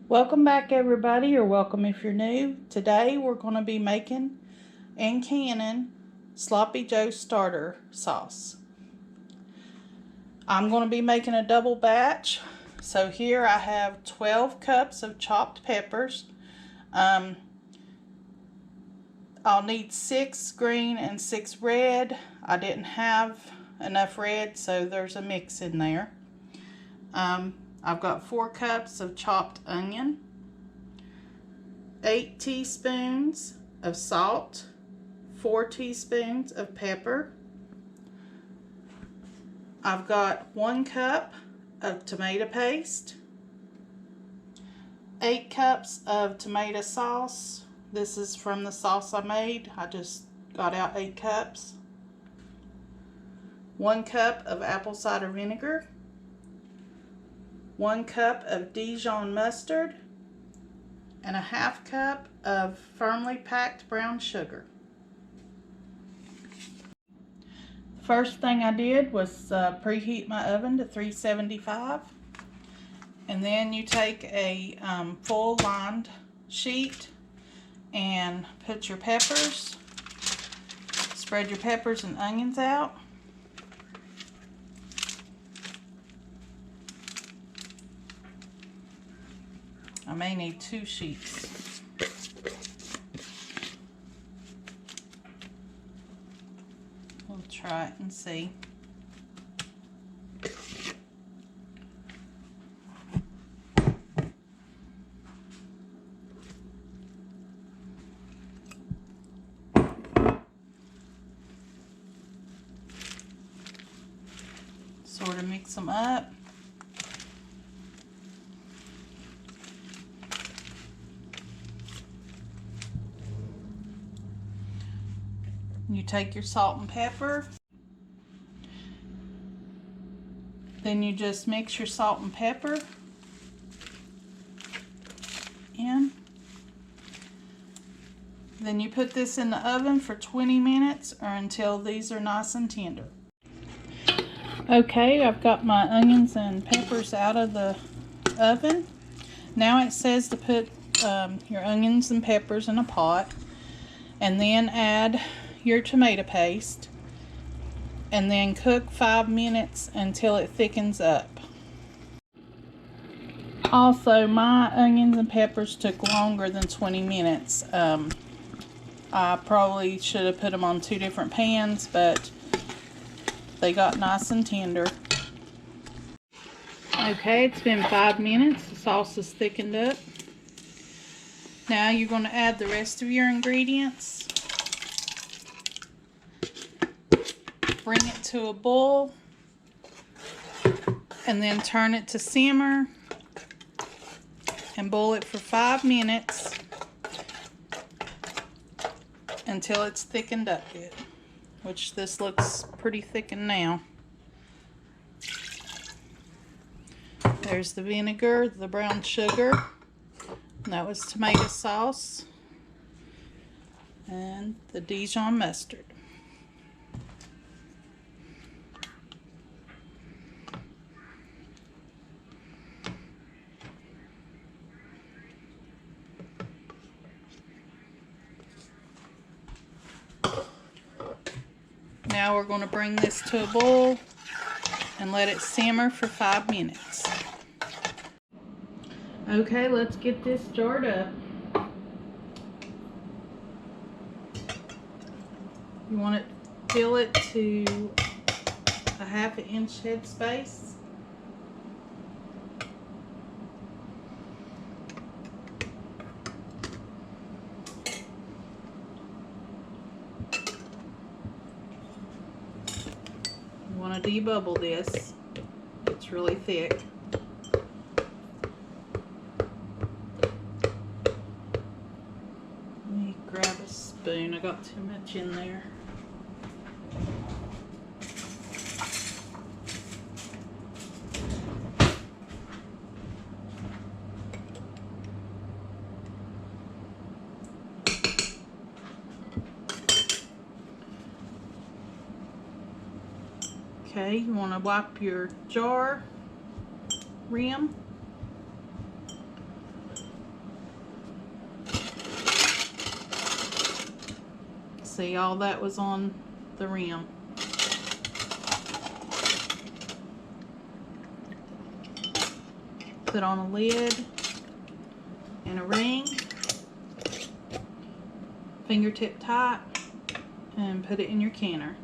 Welcome back, everybody, or welcome if you're new. Today we're going to be making and canning Sloppy Joe starter sauce. I'm going to be making a double batch. So here I have 12 cups of chopped peppers. I'll need 6 green and 6 red. I didn't have enough red, so there's a mix in there. I've got 4 cups of chopped onion, 8 teaspoons of salt, 4 teaspoons of pepper. I've got 1 cup of tomato paste, 8 cups of tomato sauce. This is from the sauce I made. I just got out 8 cups. 1 cup of apple cider vinegar, 1 cup of Dijon mustard, and a 1/2 cup of firmly packed brown sugar. The first thing I did was preheat my oven to 375, and then you take a full lined sheet and put your peppers, spread your peppers and onions out. I may need 2 sheets. We'll try it and see. Sort of mix them up. You take your salt and pepper, then you just mix your salt and pepper in. Then you put this in the oven for 20 minutes or until these are nice and tender. Okay, I've got my onions and peppers out of the oven. Now it says to put your onions and peppers in a pot and then add your tomato paste and then cook 5 minutes until it thickens up. Also, my onions and peppers took longer than 20 minutes. I probably should have put them on 2 different pans, but they got nice and tender. Okay, it's been 5 minutes. The sauce is thickened up. Now you're going to add the rest of your ingredients. Bring it to a boil and then turn it to simmer and boil it for 5 minutes until it's thickened up good, which this looks pretty thickened now. There's the vinegar, the brown sugar, and that was tomato sauce, and the Dijon mustard. Now we're going to bring this to a boil and let it simmer for 5 minutes. Okay, let's get this jarred up. You want to fill it to a 1/2 inch head space. You want to debubble this. It's really thick. Let me grab a spoon. I got too much in there. Okay, you want to wipe your jar rim See, all that was on the rim. Put on a lid and a ring, fingertip tight, and put it in your canner.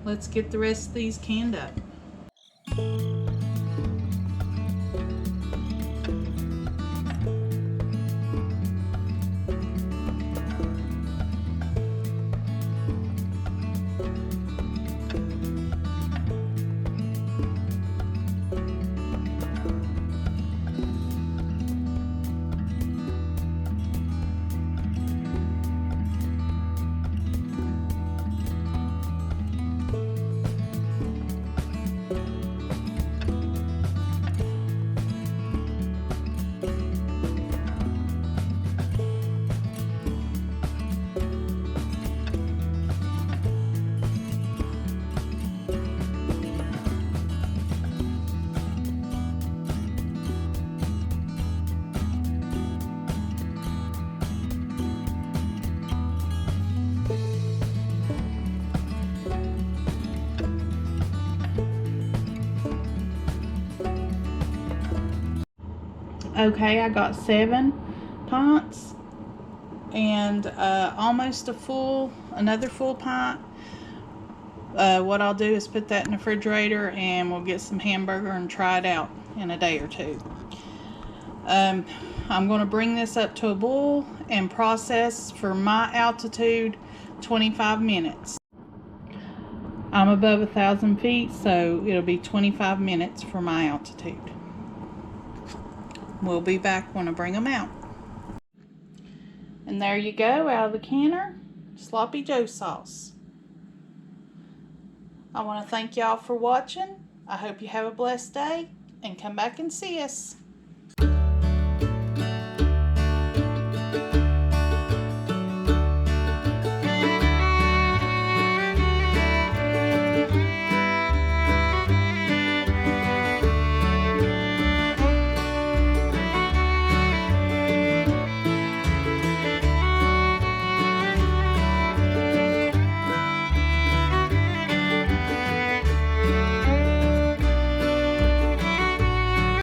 Let's get the rest of these canned up. Okay, I got 7 pints and almost another full pint. What I'll do is put that in the refrigerator and we'll get some hamburger and try it out in a day or two. I'm going to bring this up to a boil and process for my altitude 25 minutes. I'm above 1,000 feet, so it'll be 25 minutes for my altitude. We'll be back when I bring them out. And there you go, out of the canner, Sloppy Joe sauce. I want to thank y'all for watching. I hope you have a blessed day and come back and see us.